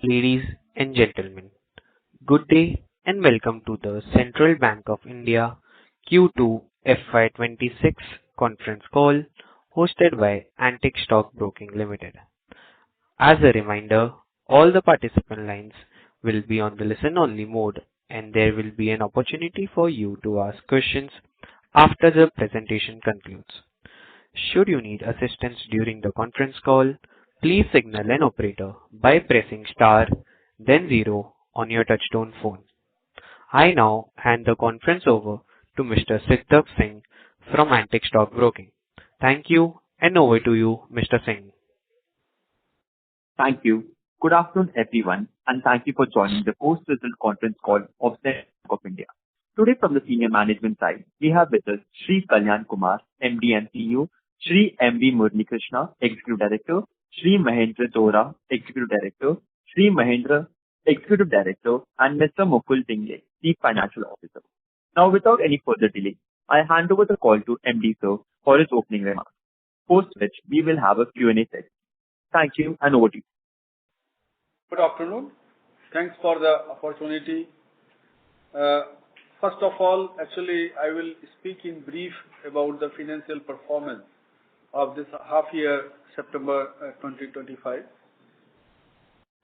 Ladies and gentlemen, good day and welcome to the Central Bank of India Q2 FY26 conference call hosted by Antique Stock Broking Limited. As a reminder, all the participant lines will be on the listen-only mode, and there will be an opportunity for you to ask questions after the presentation concludes. Should you need assistance during the conference call, please signal an operator by pressing star, then zero on your touchtone phone. I now hand the conference over to Mr. Siddharth Singh from Antique Stock Broking. Thank you, and over to you, Mr. Singh. Thank you. Good afternoon, everyone, and thank you for joining the post-result conference call of Central Bank of India. Today, from the senior management side, we have with us Shri Kalyan Kumar, MD and CEO, Shri M.V. Murali Krishna, Executive Director, Shri Mahendra Dora, Executive Director, Shri Mahendra, Executive Director, and Mr. Mukul Dingle, Chief Financial Officer. Now, without any further delay, I hand over the call to MD Sir for his opening remarks, post which we will have a Q&A session. Thank you, and over to you. Good afternoon. Thanks for the opportunity. First of all, actually, I will speak in brief about the financial performance of this half year, September 2025.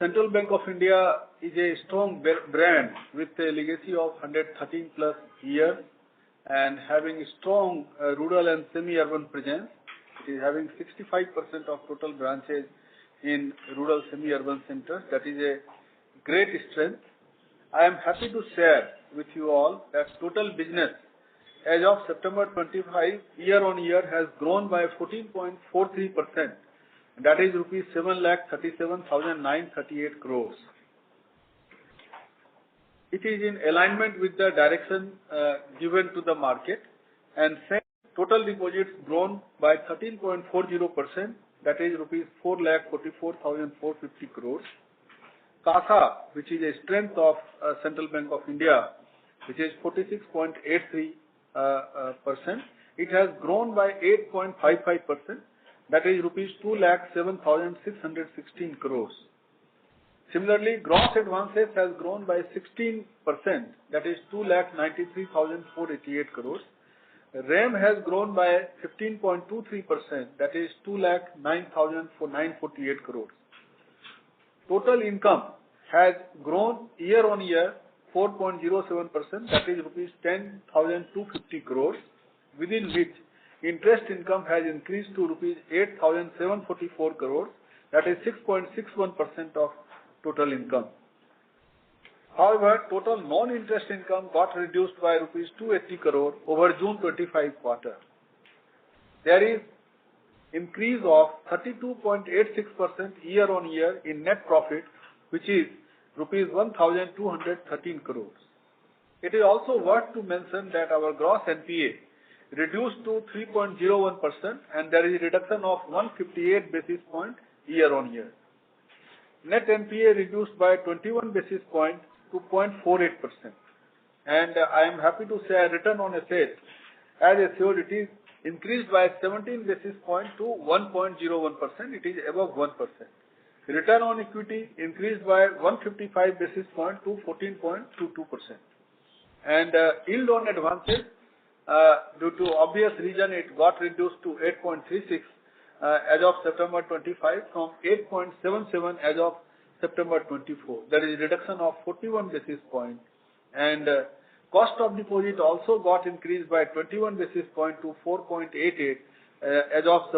Central Bank of India is a strong brand with a legacy of 113 plus years and having a strong rural and semi-urban presence. It is having 65% of total branches in rural semi-urban centers. That is a great strength. I am happy to share with you all that total business as of September 25 year on year has grown by 14.43%. That is rupees 7,37,938 crores. It is in alignment with the direction given to the market, and total deposits grown by 13.40%. That is rupees 4,44,450 crores. CASA, which is a strength of Central Bank of India, which is 46.83%. It has grown by 8.55%. That is rupees 2,07,616 crores. Similarly, gross advances has grown by 16%. That is 2,93,488 crores. RAM has grown by 15.23%. That is 2,09,948 crores. Total income has grown year on year 4.07%. That is rupees 10,250 crores, within which interest income has increased to rupees 8,744 crores. That is 6.61% of total income. However, total non-interest income got reduced by rupees 280 crore over June 25 quarter. There is increase of 32.86% year on year in net profit, which is rupees 1,213 crores. It is also worth to mention that our gross NPA reduced to 3.01%, and there is a reduction of 158 basis points year on year. Net NPA reduced by 21 basis points to 0.48%. And I am happy to say return on assets as assured it is increased by 17 basis points to 1.01%. It is above 1%. Return on equity increased by 155 basis points to 14.22%. And yield on advances, due to obvious reason, it got reduced to 8.36 as of September 25 from 8.77 as of September 24. There is a reduction of 41 basis points. And cost of deposit also got increased by 21 basis points to 4.88 as of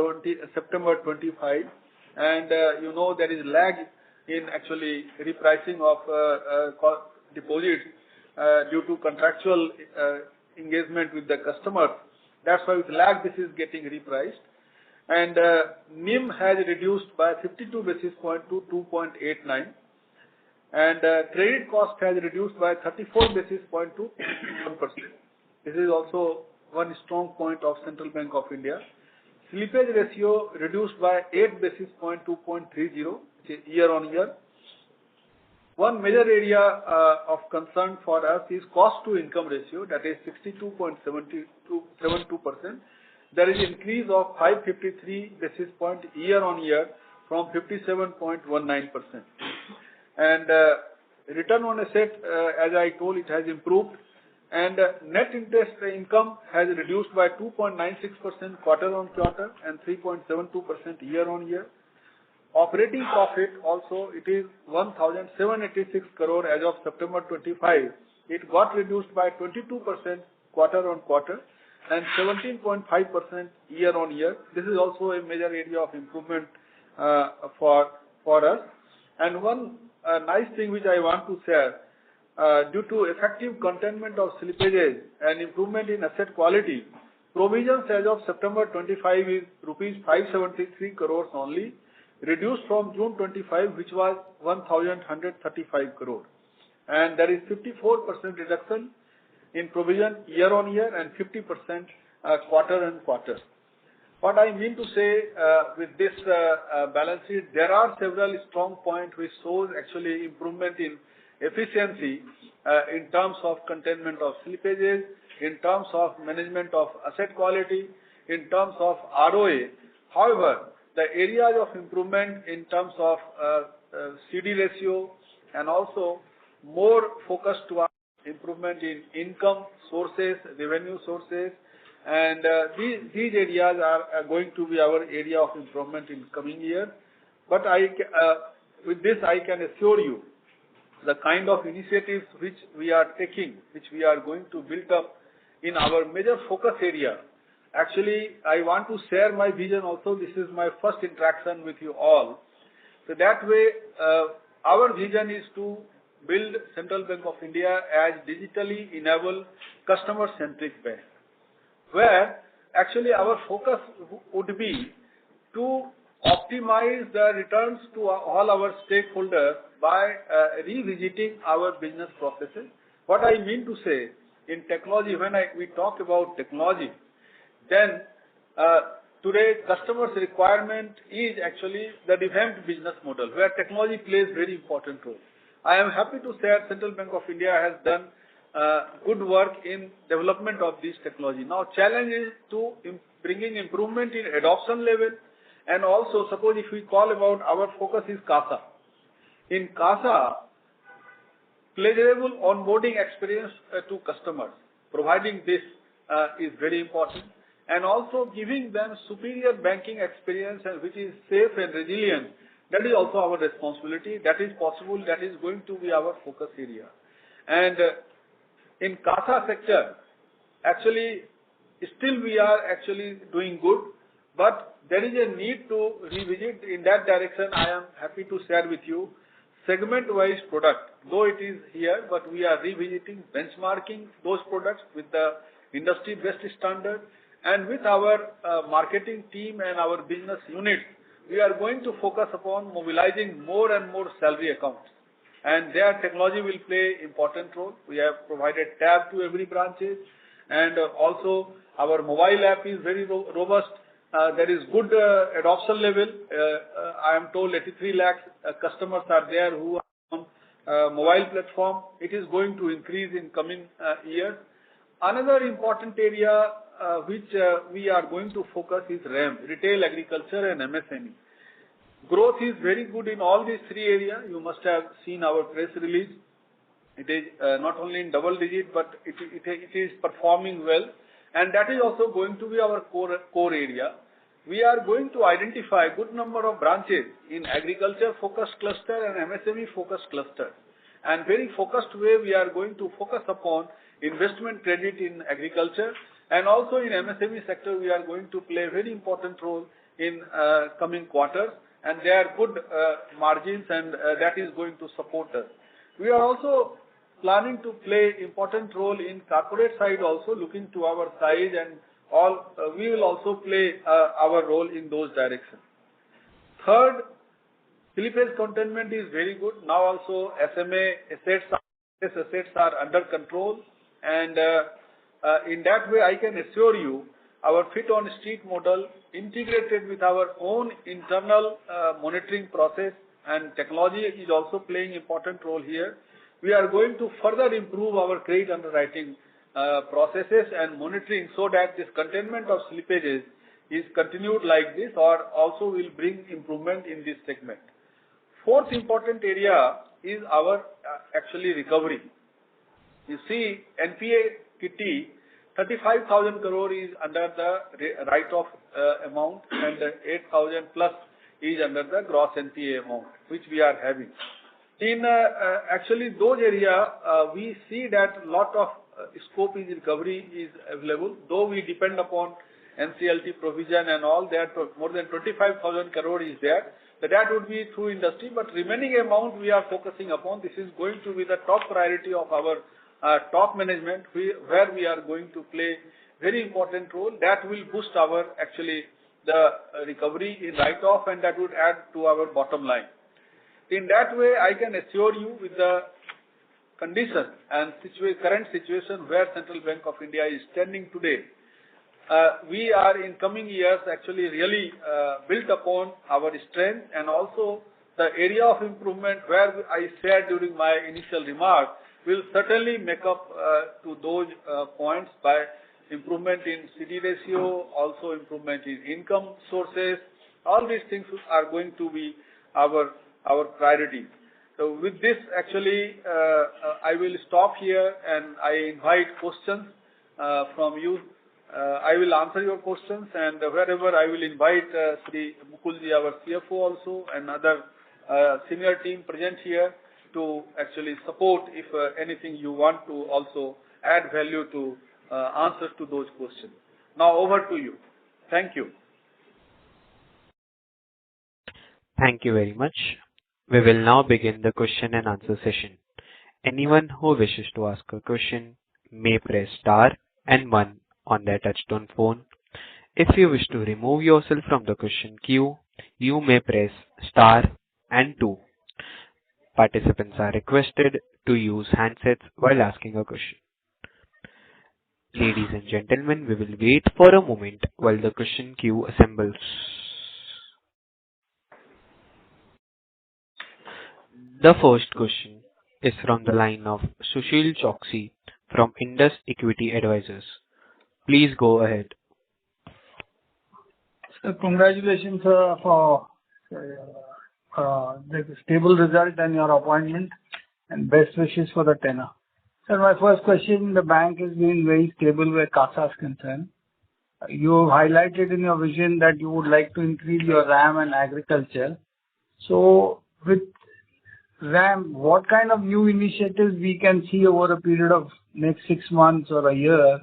September 25. And there is lag in actually repricing of deposits due to contractual engagement with the customer. That's why with lag this is getting repriced. And NIM has reduced by 52 basis points to 2.89. And credit cost has reduced by 34 basis points to 1%. This is also one strong point of Central Bank of India. Slippage ratio reduced by 8 basis points to 0.30 year on year. One major area of concern for us is cost to income ratio, that is 62.72%. There is increase of 553 basis points year on year from 57.19%. and return on asset, as I told, it has improved, and net interest income has reduced by 2.96% quarter-on-quarter and 3.72% year-on-year. Operating profit also, it is 1,786 crore as of September 25. It got reduced by 22% quarter-on-quarter and 17.5% year-on-year. This is also a major area of improvement for us. And one nice thing which I want to share, due to effective containment of slippages and improvement in asset quality, provisions as of September 25 is rupees 573 crores only, reduced from June 25, which was 1,135 crore. And there is 54% reduction in provision year-on-year and 50% quarter-on-quarter. What I mean to say with this balance sheet, there are several strong points which shows actually improvement in efficiency in terms of containment of slippages, in terms of management of asset quality, in terms of ROA. However, the areas of improvement in terms of CD ratio and also more focus towards improvement in income sources, revenue sources, and these areas are going to be our area of improvement in coming year. But with this I can assure you the kind of initiatives which we are taking, which we are going to build up in our major focus area. Actually, I want to share my vision also. This is my first interaction with you all. So that way, our vision is to build Central Bank of India as digitally enabled customer-centric bank, where actually our focus would be to optimize the returns to all our stakeholders by revisiting our business processes. What I mean to say, in technology, when we talk about technology, then today customers' requirement is actually the revamped business model, where technology plays very important role. I am happy to say Central Bank of India has done good work in development of this technology. Now, challenge is to bringing improvement in adoption level, and also suppose if we call about our focus is CASA. In CASA, pleasurable onboarding experience to customers, providing this is very important, and also giving them superior banking experience and which is safe and resilient. That is also our responsibility. That is possible. That is going to be our focus area. And in CASA sector, actually, still we are actually doing good, but there is a need to revisit in that direction. I am happy to share with you segment-wise product. Though it is here, but we are revisiting, benchmarking those products with the industry-best standard, and with our marketing team and our business units, we are going to focus upon mobilizing more and more salary accounts. And there technology will play important role. We have provided tab to every branches, and also our mobile app is very robust. There is good adoption level. I am told 83 lakh customers are there who are on mobile platform. It is going to increase in coming years. Another important area which we are going to focus is RAM, retail, agriculture and MSME. Growth is very good in all these three areas. You must have seen our press release. It is not only in double digit, but it is performing well. And that is also going to be our core area. We are going to identify a good number of branches in agriculture focused cluster and MSME focused cluster. And very focused way we are going to focus upon investment credit in agriculture, and also in MSME sector we are going to play a very important role in coming quarters, and they are good margins, and that is going to support us. We are also planning to play important role in corporate side also, looking to our size and all, we will also play our role in those directions. Third, slippage containment is very good. Now also SMA assets are under control, and in that way I can assure you our fit on street model integrated with our own internal monitoring process and technology is also playing important role here. We are going to further improve our credit underwriting processes and monitoring so that this containment of slippages is continued like this, or also will bring improvement in this segment. Fourth important area is our actually recovery. You see, NPA kitty, 35,000 crore is under the write-off amount, and 8,000 plus is under the gross NPA amount, which we are having. In actually those area, we see that lot of scope in recovery is available, though we depend upon NCLT provision and all that, more than 25,000 crore is there. That would be through industry, but remaining amount we are focusing upon. This is going to be the top priority of our top management, where we are going to play very important role. That will boost our actually the recovery in write-off, and that would add to our bottom line. In that way, I can assure you with the condition and current situation where Central Bank of India is standing today, we are in coming years actually really built upon our strength, and also the area of improvement where I said during my initial remark will certainly make up to those points by improvement in CD ratio, also improvement in income sources. All these things are going to be our priorities. So with this, actually, I will stop here and I invite questions from you. I will answer your questions, and wherever I will invite Sri Mukulji, our CFO also, and other senior team present here to actually support if anything you want to also add value to answers to those questions. Now over to you. Thank you. Thank you very much. We will now begin the question and answer session. Anyone who wishes to ask a question may press star and 1 on their touchtone phone. If you wish to remove yourself from the question queue, you may press star and 2. Participants are requested to use handsets while asking a question. Ladies and gentlemen, we will wait for a moment while the question queue assembles. The first question is from the line of Sushil Choksey from Indus Equity Advisors. Please go ahead. So congratulations for the stable result and your appointment, and best wishes for the tenure. Sir, my first question, the bank is being very stable where CASA is concerned. You highlighted in your vision that you would like to increase your RAM and agriculture. So with RAM, what kind of new initiatives we can see over a period of next 6 months or a year,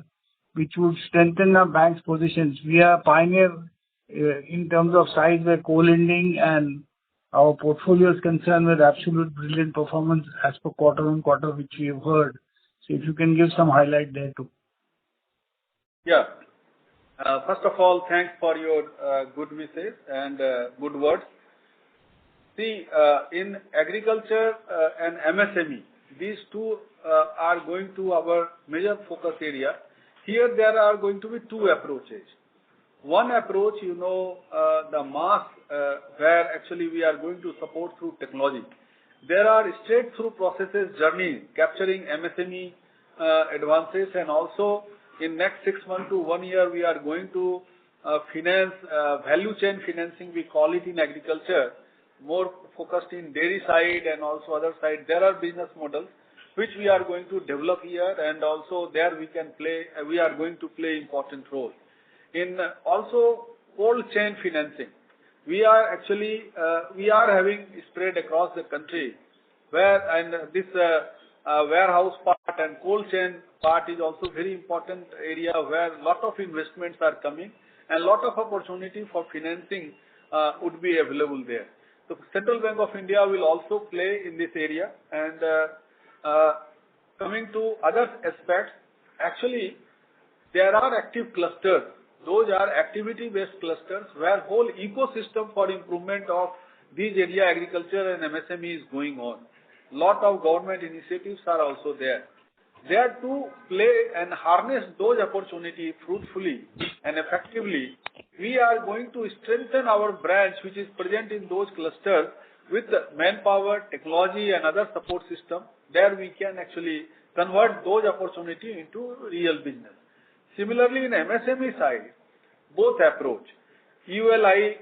which would strengthen our bank's positions? We are pioneer in terms of size where co-lending and our portfolio is concerned with absolute brilliant performance as per quarter on quarter, which we have heard. So if you can give some highlight there too. Yeah. First of all, thanks for your good wishes and good words. See, in agriculture and MSME, these two are going to our major focus area. Here there are going to be two approaches. One approach, the mass, where actually we are going to support through technology. There are straight through processes journey capturing MSME advances, and also in next 6 months to 1 year we are going to finance value chain financing, we call it in agriculture, more focused in dairy side and also other side. There are business models which we are going to develop here, and also there we are going to play important role. In also cold chain financing, we are actually having spread across the country, this warehouse part and cold chain part is also very important area where lot of investments are coming and lot of opportunity for financing would be available there. So Central Bank of India will also play in this area. And coming to other aspects, actually there are active clusters. Those are activity-based clusters where whole ecosystem for improvement of these area, agriculture and MSME, is going on. Lot of government initiatives are also there. There to play and harness those opportunities fruitfully and effectively, we are going to strengthen our branch which is present in those clusters with manpower, technology and other support system. There we can actually convert those opportunities into real business. Similarly, in MSME side, both approach, ULI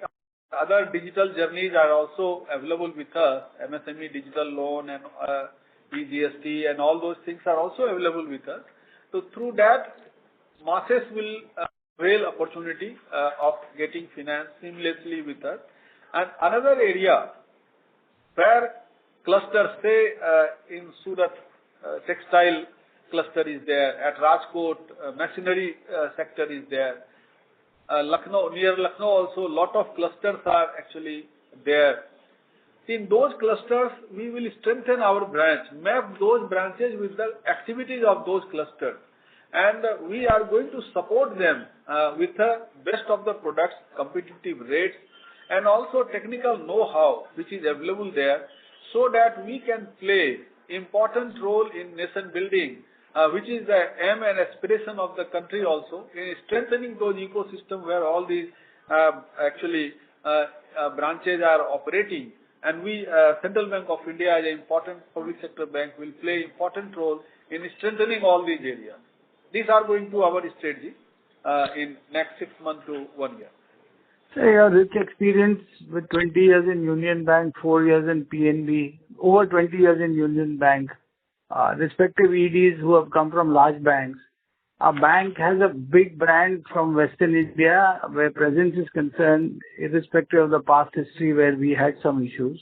other digital journeys are also available with us. MSME digital loan and eGST and all those things are also available with us. So through that, masses will avail opportunity of getting finance seamlessly with us. And another area where clusters, say in Surat, textile cluster is there, at Rajkot, machinery sector is there. Lucknow, near Lucknow also, lot of clusters are actually there. In those clusters, we will strengthen our branch, map those branches with the activities of those clusters. And we are going to support them with the best of the products, competitive rates, and also technical know-how which is available there, so that we can play important role in nation building, which is the aim and aspiration of the country also, in strengthening those ecosystems where all these branches are operating. And we, Central Bank of India, as an important public sector bank, will play important role in strengthening all these areas. These are going to our strategy in next 6 months to 1 year. So your rich experience with 20 years in Union Bank, 4 years in PNB, over 20 years in Union Bank, respective EDs who have come from large banks. Our bank has a big brand from Western India where presence is concerned, irrespective of the past history where we had some issues.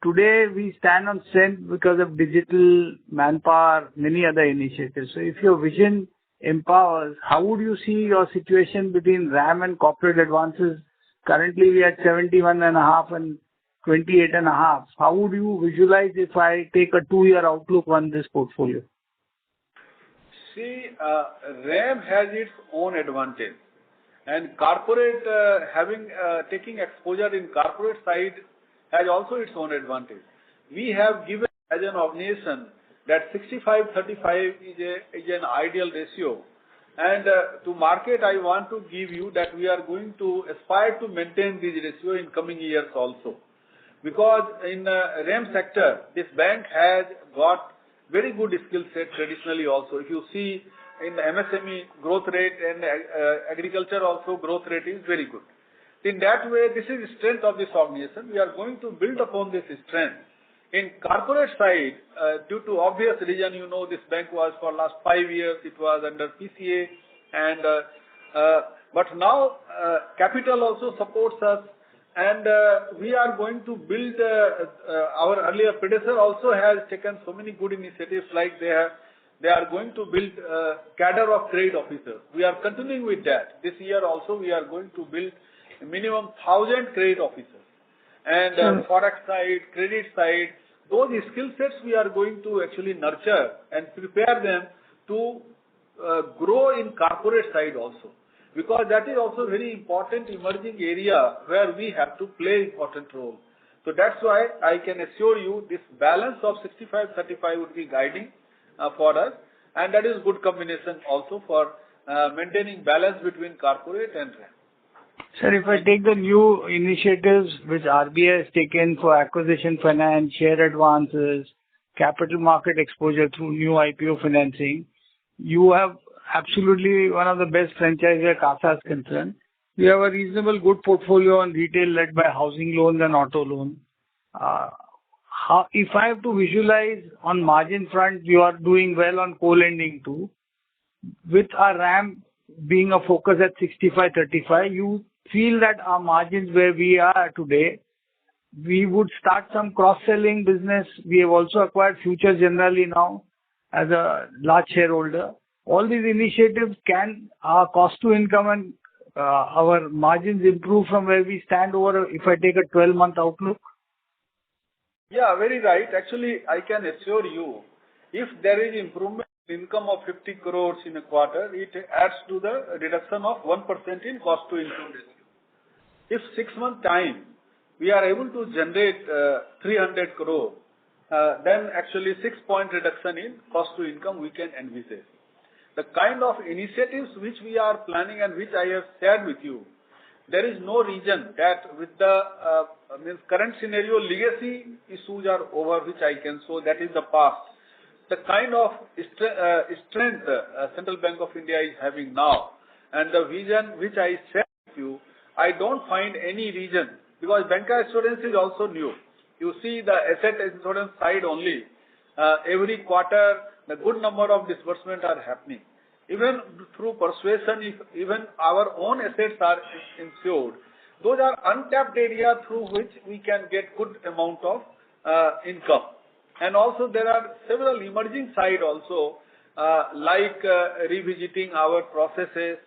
Today we stand on strength because of digital, manpower, many other initiatives. So if your vision empowers, how would you see your situation between RAM and corporate advances? Currently we are at 71.5 and 28.5. How would you visualize if I take a 2-year outlook on this portfolio? See, RAM has its own advantage, and corporate taking exposure in corporate side has also its own advantage. We have given as an organization that 65-35 is an ideal ratio, and to market I want to give you that we are going to aspire to maintain this ratio in coming years also. Because in RAM sector, this bank has got very good skill set traditionally also. If you see in the MSME growth rate and agriculture also growth rate is very good. In that way, this is the strength of this organization. We are going to build upon this strength. In corporate side, due to obvious reason, you know, this bank was for last 5 years, it was under PCA, and but now capital also supports us. And we are going to build, our earlier predecessor also has taken so many good initiatives, like they are going to build cadre of trade officers. We are continuing with that. This year also we are going to build a minimum 1,000 trade officers. And forex side, credit side, those skill sets we are going to actually nurture and prepare them to grow in corporate side also. Because that is also very important emerging area where we have to play important role. So that's why I can assure you this balance of 65-35 would be guiding for us, and that is good combination also for maintaining balance between corporate and RAM. Sir, if I take the new initiatives which RBI has taken for acquisition finance, share advances, capital market exposure through new IPO financing, you have absolutely one of the best franchise where CASA is concerned. We have a reasonable good portfolio on retail led by housing loans and auto loan. If I have to visualize on margin front, you are doing well on co-lending too. With our RAM being a focus at 65-35, you feel that our margins where we are today, we would start some cross-selling business. We have also acquired Future Generally now as a large shareholder. All these initiatives, can our cost to income and our margins improve from where we stand over, if I take a 12-month outlook? Yeah, very right. Actually, I can assure you, if there is improvement in income of 50 crores in a quarter, it adds to the reduction of 1% in cost to income ratio. If 6 month time, we are able to generate 300 crore, then actually 6-point reduction in cost to income we can envisage. The kind of initiatives which we are planning and which I have shared with you, there is no reason that with the current scenario, legacy issues are over, which I can show that is the past. The kind of strength Central Bank of India is having now, and the vision which I shared with you, I don't find any reason because banca insurance is also new. You see the asset insurance side only. Every quarter, the good number of disbursement are happening. Even through persuasion, if even our own assets are insured, those are untapped area through which we can get good amount of income. And also there are several emerging side also, like revisiting our processes,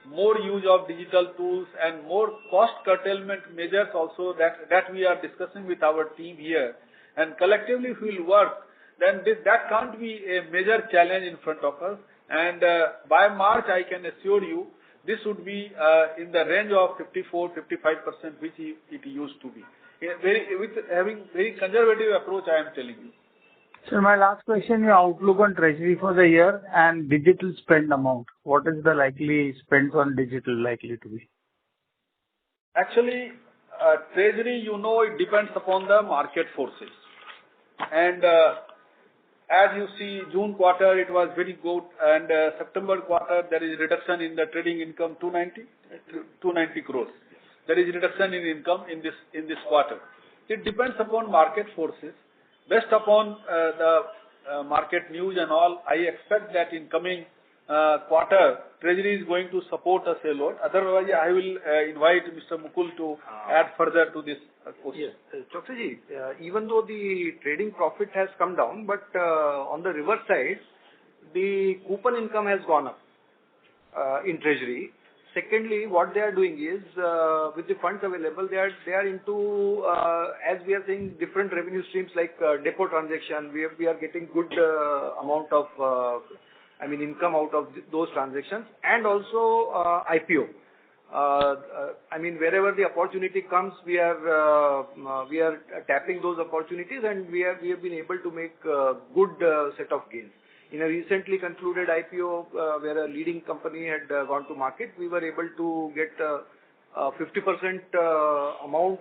more use of digital tools and more cost curtailment measures also that we are discussing with our team here. And collectively if we will work, then that can't be a major challenge in front of us. And by March, I can assure you, this would be in the range of 54-55%, which it used to be. With having very conservative approach, I am telling you. So my last question, your outlook on treasury for the year and digital spend amount. What is the likely spend on digital likely to be? Actually, treasury, you know, it depends upon the market forces. And as you see, June quarter, it was very good, and September quarter, there is reduction in the trading income, 290 crores. There is reduction in income in this quarter. It depends upon market forces. Based upon the market news and all, I expect that in coming quarter, treasury is going to support us a lot. Otherwise, I will invite Mr. Mukul to add further to this question. Yes, Choksey, even though the trading profit has come down, but on the reverse side, the coupon income has gone up in treasury. Secondly, what they are doing is, with the funds available, they are into, as we are saying, different revenue streams like depot transaction. We are getting good amount of, income out of those transactions, and also IPO. Wherever the opportunity comes, we are tapping those opportunities, and we have been able to make good set of gains. In a recently concluded IPO, where a leading company had gone to market, we were able to get 50% amount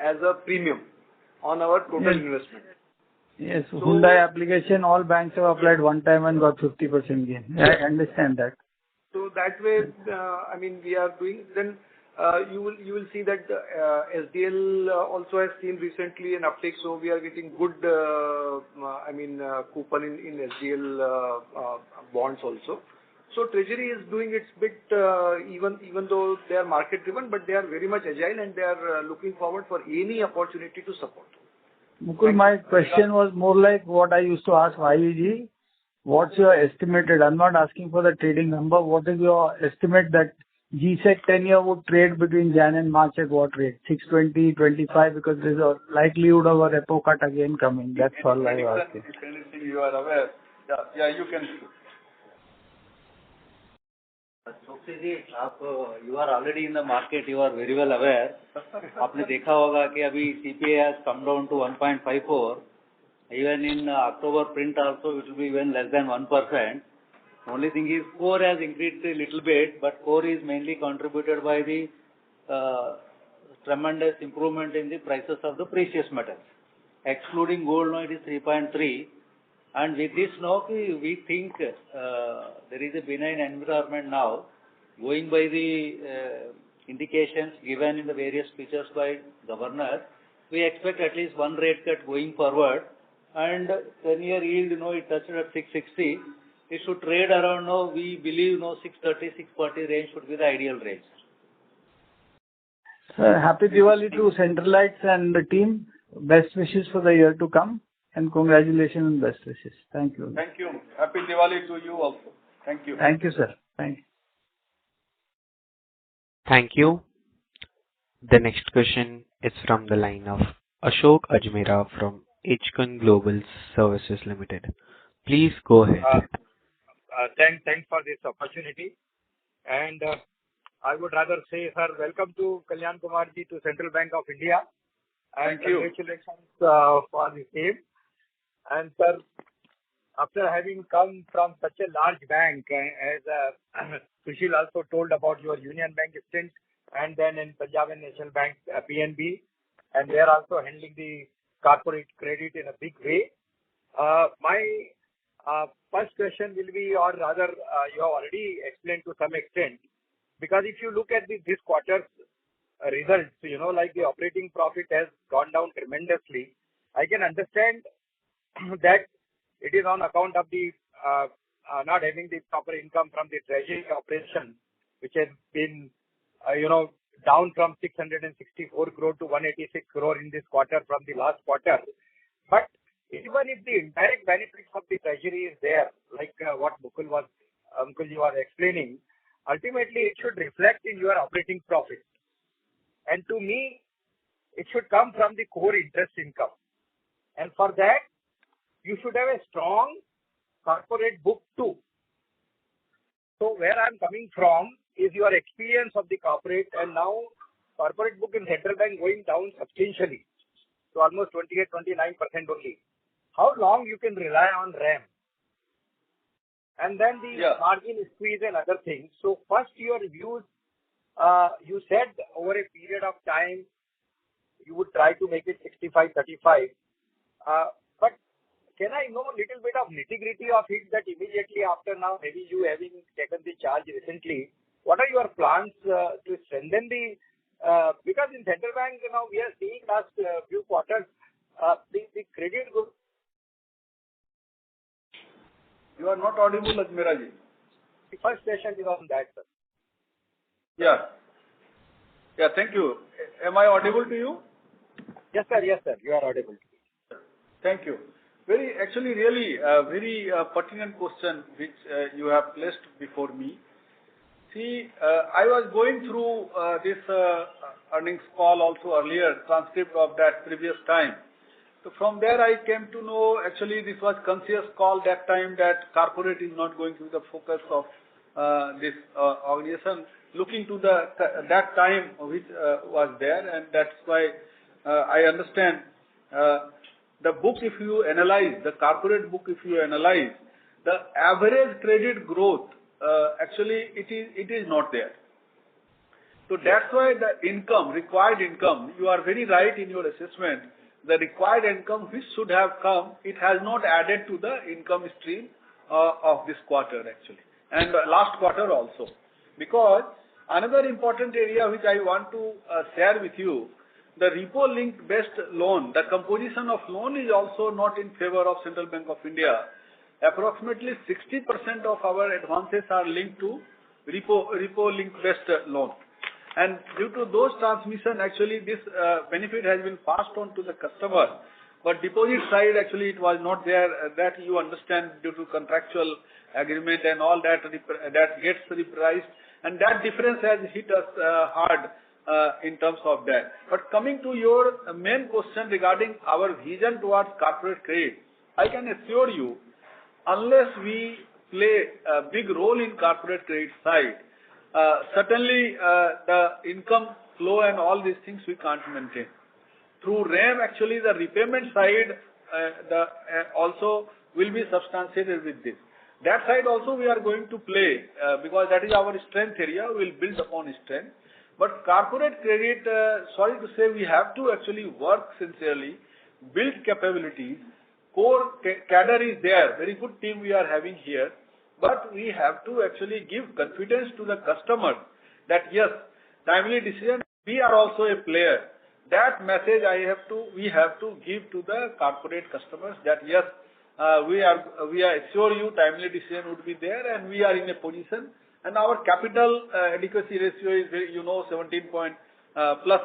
as a premium on our total investment. Yes, so, Hyundai application, all banks have applied one time and got 50% gain. I understand that. So that way, we are doing. Then you will see that SDL also has seen recently an uptake. So we are getting good, coupon in SDL bonds also. So treasury is doing its bit, even though they are market driven, but they are very much agile and they are looking forward for any opportunity to support. Mukul, my question was more like what I used to ask YVG. What's your estimated? I'm not asking for the trading number. What is your estimate that GSEC 10-year would trade between Jan and March at what rate? 620, 25, because there's a likelihood of a repo cut again coming. That's all I was asking. If anything you are aware, yeah, you can. Choksi ji, आप you are already in the market, you are very well aware. आपने देखा होगा कि अभी CPI has come down to 1.54. Even in October print also, it will be even less than 1%. Only thing is core has increased a little bit, but core is mainly contributed by the tremendous improvement in the prices of the precious metals. Excluding gold, now it is 3.3. And with this now, we think there is a benign environment now, going by the indications given in the various speeches by governor. We expect at least one rate cut going forward, and 10-year yield, it touched at 660. It should trade around now. We believe 630, 640 range should be the ideal range. Sir, happy Diwali to Centralites and the team. Best wishes for the year to come. And congratulations and best wishes. Thank you. Thank you. Happy Diwali to you also. Thank you. Thank you, sir. Thank you. Thank you. The next question is from the line of Ashok Ajmera from HCon Global Services Limited. Please go ahead. Thanks for this opportunity. And I would rather say, sir, welcome to Kalyan Kumar ji to Central Bank of India. And Thank you. Congratulations for the same. And sir, after having come from such a large bank, as Sushil also told about your Union Bank stint, and then in Punjab and National Bank, PNB, and they are also handling the corporate credit in a big way. My first question will be, or rather, you have already explained to some extent, because if you look at this quarter's results, like the operating profit has gone down tremendously. I can understand that it is on account of the not having the proper income from the treasury operation, which has been, down from 664 crore to 186 crore in this quarter from the last quarter. But even if the indirect benefits of the treasury is there, like what Mukul was explaining, ultimately it should reflect in your operating profit. And to me, it should come from the core interest income. And for that, you should have a strong corporate book too. So where I'm coming from is your experience of the corporate, and now corporate book in Central Bank going down substantially to almost 28-29% only. How long you can rely on RAM? And then the margin squeeze and other things. So first your views, you said over a period of time you would try to make it 65-35. But can I know a little bit of nitty-gritty of it, that immediately after now, maybe you having taken the charge recently, what are your plans to strengthen the, because in Central Bank, we are seeing last few quarters, the credit group. You are not audible, Ajmera ji. The first session is on that, sir. Yeah, thank you. Am I audible to you? Yes, sir, you are audible. Thank you. Very pertinent question which you have placed before me. See, I was going through this earnings call also earlier, transcript of that previous time. So from there I came to know, actually this was conscious call that time, that corporate is not going to be the focus of this organization, looking to that time which was there, and that's why I understand the book, if you analyze, the corporate book, if you analyze, the average credit growth, actually it is not there. So that's why the income, required income, you are very right in your assessment. The required income which should have come, it has not added to the income stream of this quarter actually, and last quarter also. Because another important area which I want to share with you, the repo linked based loan, the composition of loan is also not in favor of Central Bank of India. Approximately 60% of our advances are linked to repo linked based loan. And due to those transmission, actually this benefit has been passed on to the customer. But deposit side, actually it was not there. That you understand, due to contractual agreement and all that, that gets repriced. And that difference has hit us hard in terms of that. But coming to your main question regarding our vision towards corporate credit, I can assure you, unless we play a big role in corporate credit side, certainly the income flow and all these things we can't maintain. Through RAM, actually the repayment side also will be substantiated with this. That side also we are going to play because that is our strength area. We will build upon strength. But corporate credit, sorry to say, we have to actually work sincerely, build capabilities. Core cadre is there. Very good team we are having here. But we have to actually give confidence to the customer that yes, timely decision, we are also a player. That message we have to give to the corporate customers that yes, we assure you timely decision would be there, and we are in a position, and our capital adequacy ratio is 17 point plus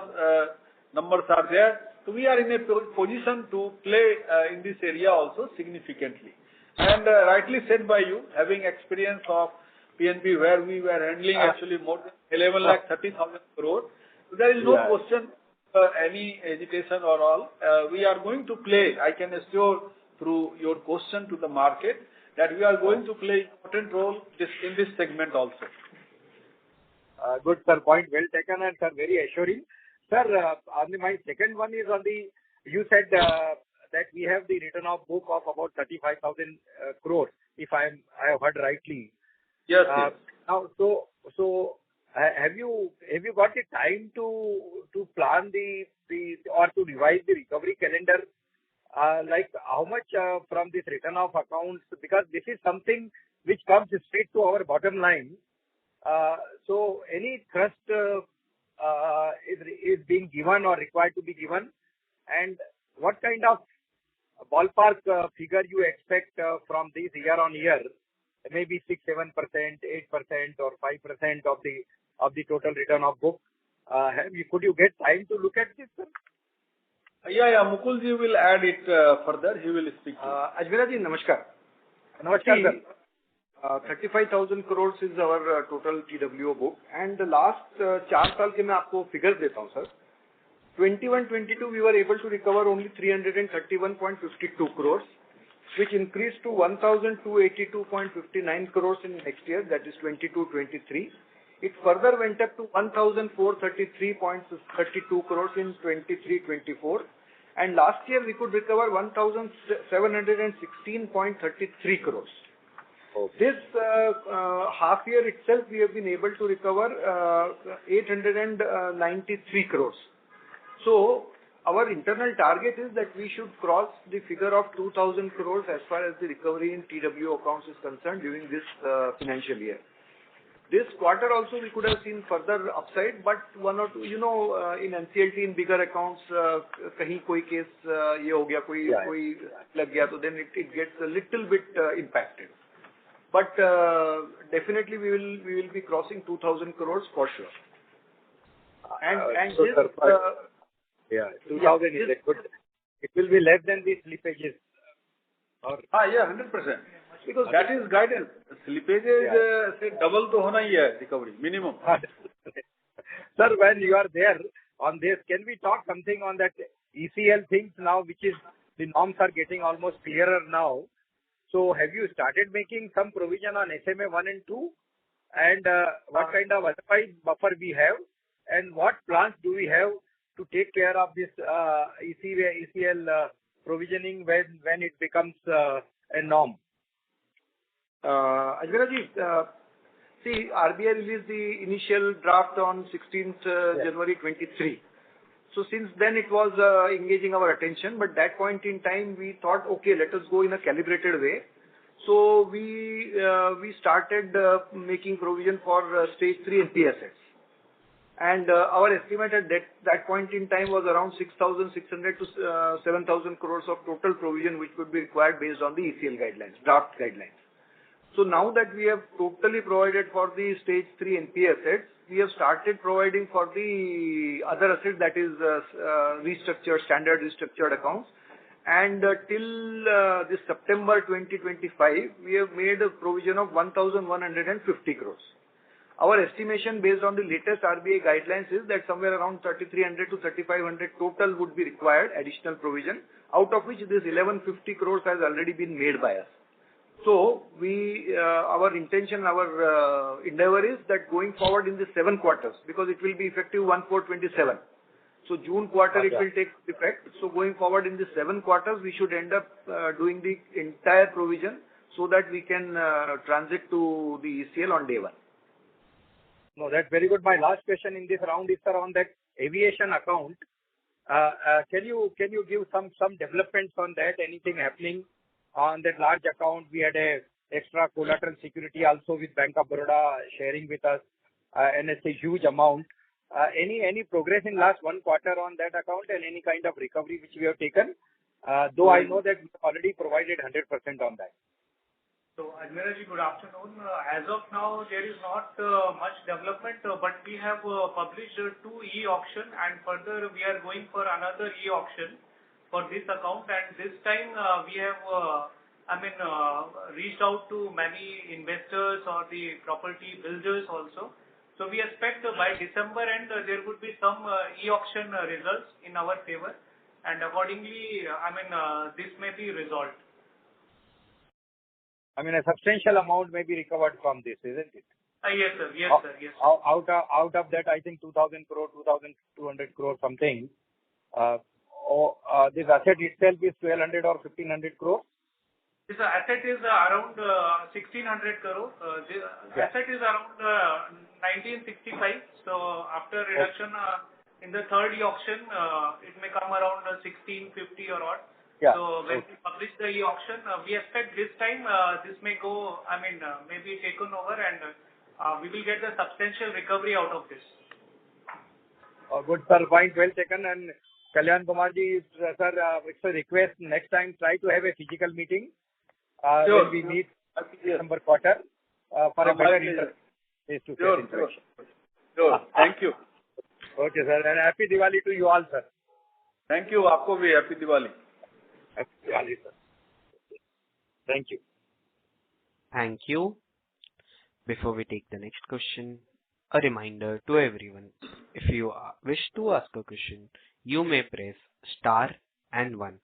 numbers are there. So we are in a position to play in this area also significantly. And rightly said by you, having experience of PNB where we were handling actually more than 11,30,000 crore, so there is no question, any hesitation or all. We are going to play, I can assure through your question to the market, that we are going to play important role in this segment also. Good, sir. Point well taken, and sir, very assuring. Sir, my second one is on the, you said that we have the written off book of about 35,000 crores, if I have heard rightly. Yes. Now, so have you got the time to plan or to revise the recovery calendar? Like how much from this written off accounts, because this is something which comes straight to our bottom line. So any thrust is being given or required to be given? And what kind of ballpark figure you expect from this year on year? Maybe 6, 7%, 8%, or 5% of the total return of book. Could you get time to look at this, sir? Yeah. Mukulji will add it further. He will speak. Ajmera ji, namaskar. Namaskar, sir. 35,000 crores is our total TWO book, and the last 4 साल के मैं आपको figures देता हूँ, sir. 21-22 we were able to recover only 331.52 crores, which increased to 1,282.59 crores in next year, that is 22-23. It further went up to 1,433.32 crores in 23-24, and last year we could recover 1,716.33 crores. Okay. This half year itself we have been able to recover 893 crores. So our internal target is that we should cross the figure of 2,000 crores as far as the recovery in TWO accounts is concerned during this financial year. This quarter also we could have seen further upside, but one or two, in NCLT in bigger accounts, kahin koi case ye ho gaya, koi lag gaya, so then it gets a little bit impacted. But definitely we will be crossing 2,000 crores for sure. And so this, 2,000 is a good. It will be less than the slippages. Or 100%. Because that is guidance. Slippages say double to hona hi hai recovery minimum. Sir, when you are there on this, can we talk something on that ECL things now, which is the norms are getting almost clearer now. So have you started making some provision on SMA 1 and 2? And what kind of otherwise buffer we have? And what plans do we have to take care of this ECL provisioning when it becomes a norm? Ajmera ji, see, RBI released the initial draft on 16th January 23. So since then it was engaging our attention, but that point in time we thought, okay, let us go in a calibrated way. So we started making provision for stage 3 NPA assets. And our estimate at that point in time was around 6,600 to 7,000 crores of total provision which would be required based on the ECL guidelines, draft guidelines. So now that we have totally provided for the stage 3 NPA assets, we have started providing for the other assets, that is restructured, standard restructured accounts. And till this September 2025, we have made a provision of 1,150 crores. Our estimation based on the latest RBI guidelines is that somewhere around 3,300 to 3,500 total would be required additional provision, out of which this 1,150 crores has already been made by us. So our intention, our endeavor is that going forward in the 7 quarters, because it will be effective 1/4/27. So June quarter it will take effect. So going forward in the 7 quarters, we should end up doing the entire provision so that we can transit to the ECL on day 1. No, that's very good. My last question in this round is, sir, on that aviation account. Can you give some developments on that? Anything happening on that large account? We had a extra collateral security also with Bank of Baroda sharing with us, and it's a huge amount. Any progress in last 1 quarter on that account and any kind of recovery which we have taken? Though I know that we already provided 100% on that. So, Ajmera ji, good afternoon. As of now, there is not much development, but we have published 2 e-auction, and further we are going for another e-auction for this account. And this time we have, reached out to many investors or the property builders also. So we expect by December end there would be some e-auction results in our favor, and accordingly, this may be resolved. A substantial amount may be recovered from this, isn't it? Yes, sir. Yes, sir. Yes. Out of that, I think 2,000 crore, 2,200 crore something. This asset itself is 1,200 or 1,500 crore? This asset is around 1,600 crore. This asset is around 1965. So after reduction in the third e-auction, it may come around 1,650 or odd. Yeah. So when we publish the e-auction, we expect this time this may go, may be taken over, and we will get the substantial recovery out of this. Good, sir. Point well taken. And Kalyan Kumar ji, sir, it's a request. Next time, try to have a physical meeting when we meet December quarter for a better face-to-face interaction. Sure. Thank you. Okay, sir. And happy Diwali to you all, sir. Thank you. आपको भी happy Diwali. Happy Diwali, sir. Thank you. Thank you. Before we take the next question, a reminder to everyone, if you wish to ask a question, you may press star and 1.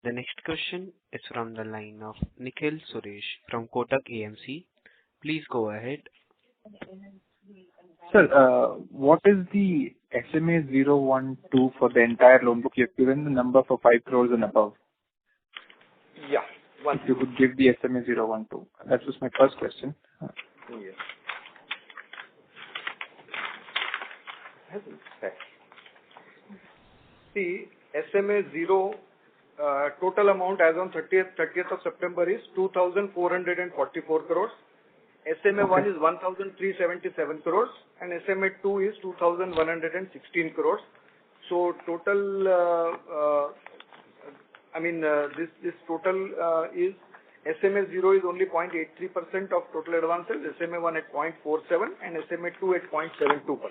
The next question is from the line of Nikhil Suresh from Kotak AMC. Please go ahead. Sir, what is the SMA 012 for the entire loan book? You have given the number for 5 crores and above. Yeah. If you could give the SMA 012. That was my first question. Yes. See, SMA 0 total amount as on 30th of September is 2,444 crores. SMA 1 is 1,377 crores and SMA 2 is 2,116 crores. So total, this total is SMA 0 is only 0.83% of total advances, SMA 1 at 0.47% and SMA 2 at 0.72%.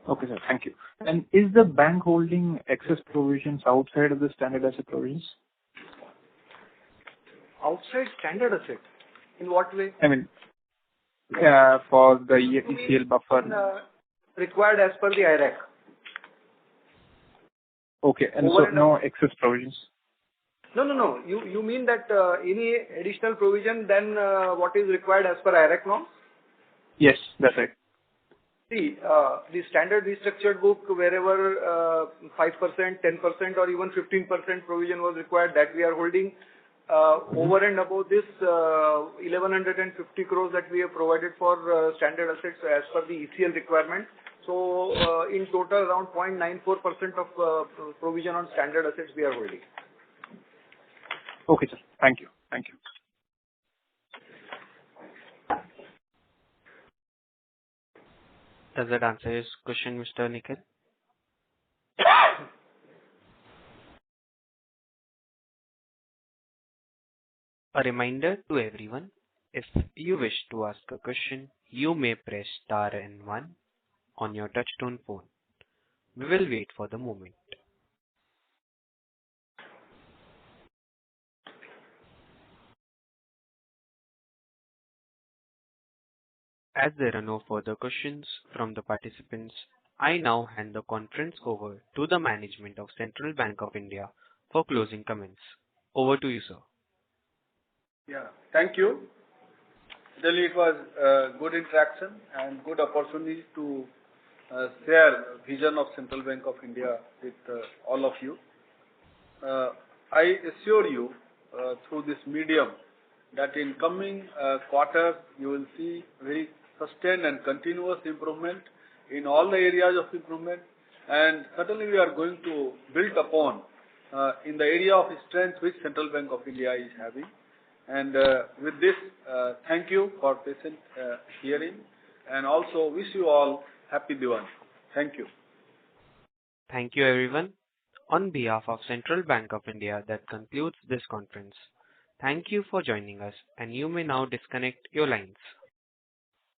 Okay, sir. Thank you. And is the bank holding excess provisions outside of the standard asset provisions? Outside standard asset? In what way? I mean, for the ECL buffer. Required as per the IRAC. Okay, and so no excess provisions? No. You mean that any additional provision than what is required as per IRAC norms? Yes, that's right. See, the standard restructured book, wherever 5%, 10% or even 15% provision was required, that we are holding. Over and above this, 1,150 crores that we have provided for standard assets as per the ECL requirement. So, in total, around 0.94% of provision on standard assets we are holding. Okay, sir. Thank you. Thank you. Does that answer your question, Mr. Nikhil? A reminder to everyone, if you wish to ask a question, you may press star and 1 on your touchtone phone. We will wait for the moment. As there are no further questions from the participants, I now hand the conference over to the management of Central Bank of India for closing comments. Over to you, sir. Yeah, thank you. Really, it was a good interaction and good opportunity to share vision of Central Bank of India with all of you. I assure you through this medium that in coming quarters you will see very sustained and continuous improvement in all the areas of improvement, and certainly we are going to build upon in the area of strength which Central Bank of India is having. And with this, thank you for patient hearing, and also wish you all happy Diwali. Thank you. Thank you, everyone. On behalf of Central Bank of India, that concludes this conference. Thank you for joining us, and you may now disconnect your lines.